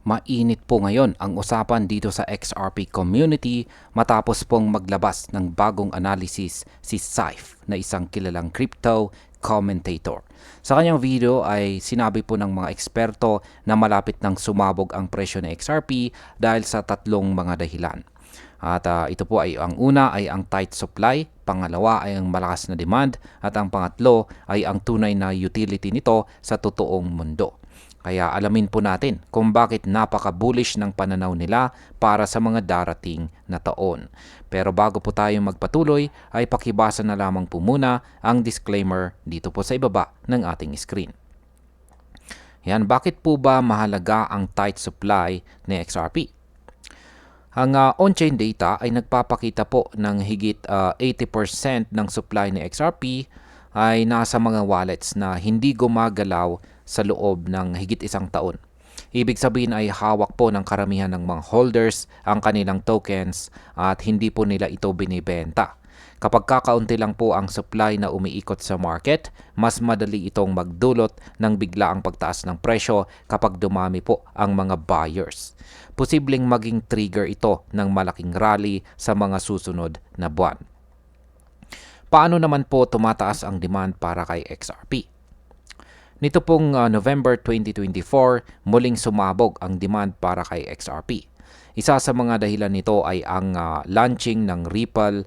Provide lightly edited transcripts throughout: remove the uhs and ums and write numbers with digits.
Mainit po ngayon ang usapan dito sa XRP community matapos pong maglabas ng bagong analysis si Saif na isang kilalang crypto commentator. Sa kanyang video ay sinabi po ng mga eksperto na malapit nang sumabog ang presyo ng XRP dahil sa tatlong mga dahilan. At ito po ay ang una ay ang tight supply, pangalawa ay ang malakas na demand, at ang pangatlo ay ang tunay na utility nito sa totoong mundo. Kaya alamin po natin kung bakit napaka-bullish ng pananaw nila para sa mga darating na taon. Pero bago po tayo magpatuloy ay pakibasa na lamang po muna ang disclaimer dito po sa ibaba ng ating screen. Yan, bakit po ba mahalaga ang tight supply ni XRP? Ang on-chain data ay nagpapakita po ng higit 80% ng supply ni XRP ay nasa mga wallets na hindi gumagalaw sa loob ng higit isang taon. Ibig sabihin ay hawak po ng karamihan ng mga holders ang kanilang tokens at hindi po nila ito binibenta. Kapag kakaunti lang po ang supply na umiikot sa market, mas madali itong magdulot ng biglaang pagtaas ng presyo kapag dumami po ang mga buyers. Posibleng maging trigger ito ng malaking rally sa mga susunod na buwan. Paano naman po tumataas ang demand para kay XRP? Nito pong November 2024, muling sumabog ang demand para kay XRP. Isa sa mga dahilan nito ay ang launching ng Ripple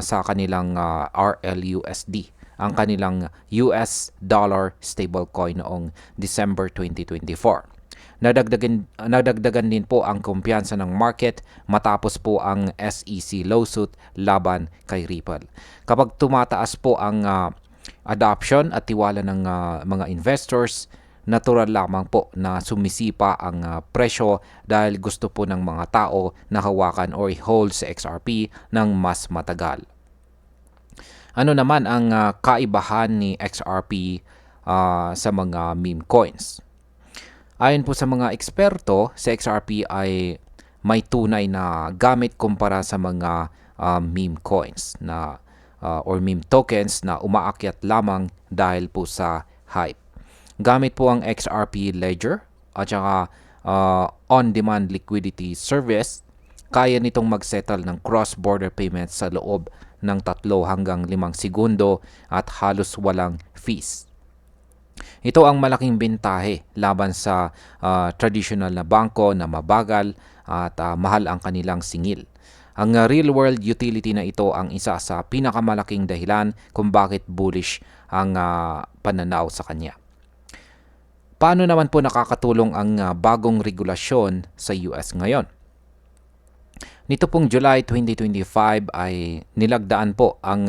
sa kanilang RLUSD, ang kanilang US dollar stablecoin noong December 2024. Nadagdagan din po ang kumpiyansa ng market matapos po ang SEC lawsuit laban kay Ripple. Kapag tumataas po ang adoption at tiwala ng mga investors, natural lamang po na sumisipa ang presyo dahil gusto po ng mga tao na hawakan or hold sa XRP ng mas matagal. Ano naman ang kaibahan ni XRP sa mga meme coins? Ayon po sa mga eksperto, sa XRP ay may tunay na gamit kumpara sa mga meme coins na or meme tokens na umaakyat lamang dahil po sa hype. Gamit po ang XRP Ledger at saka on-demand liquidity service, kaya nitong mag-settle ng cross-border payments sa loob ng 3 hanggang 5 segundo at halos walang fees. Ito ang malaking bentahe laban sa traditional na bangko na mabagal at mahal ang kanilang singil. Ang real-world utility na ito ang isa sa pinakamalaking dahilan kung bakit bullish ang pananaw sa kanya. Paano naman po nakakatulong ang bagong regulasyon sa US ngayon? Nito pong July 2025 ay nilagdaan po ang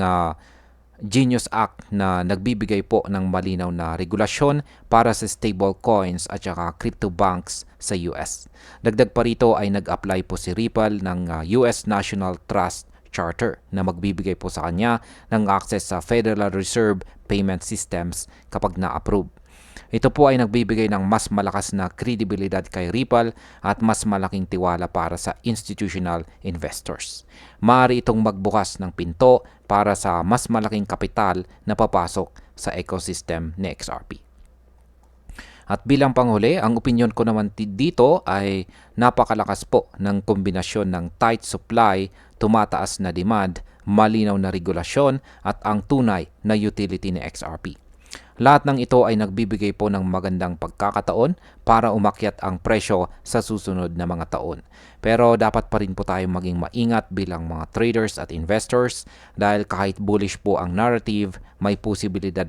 Genius Act na nagbibigay po ng malinaw na regulasyon para sa stable coins at saka crypto banks sa US. Dagdag pa rito ay nag-apply po si Ripple ng US National Trust Charter na magbibigay po sa kanya ng access sa Federal Reserve Payment Systems kapag na-approve. Ito po ay nagbibigay ng mas malakas na kredibilidad kay Ripple at mas malaking tiwala para sa institutional investors. Maaari itong magbukas ng pinto para sa mas malaking kapital na papasok sa ecosystem ni XRP. At bilang panghuli, ang opinyon ko naman dito ay napakalakas po ng kombinasyon ng tight supply, tumataas na demand, malinaw na regulasyon at ang tunay na utility ni XRP. Lahat ng ito ay nagbibigay po ng magandang pagkakataon para umakyat ang presyo sa susunod na mga taon. Pero dapat pa rin po tayong maging maingat bilang mga traders at investors dahil kahit bullish po ang narrative, may posibilidad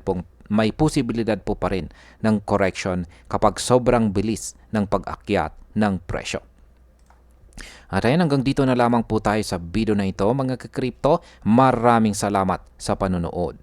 po pa rin ng correction kapag sobrang bilis ng pag-akyat ng presyo. At ayan, hanggang dito na lamang po tayo sa video na ito mga ka-crypto. Maraming salamat sa panonood.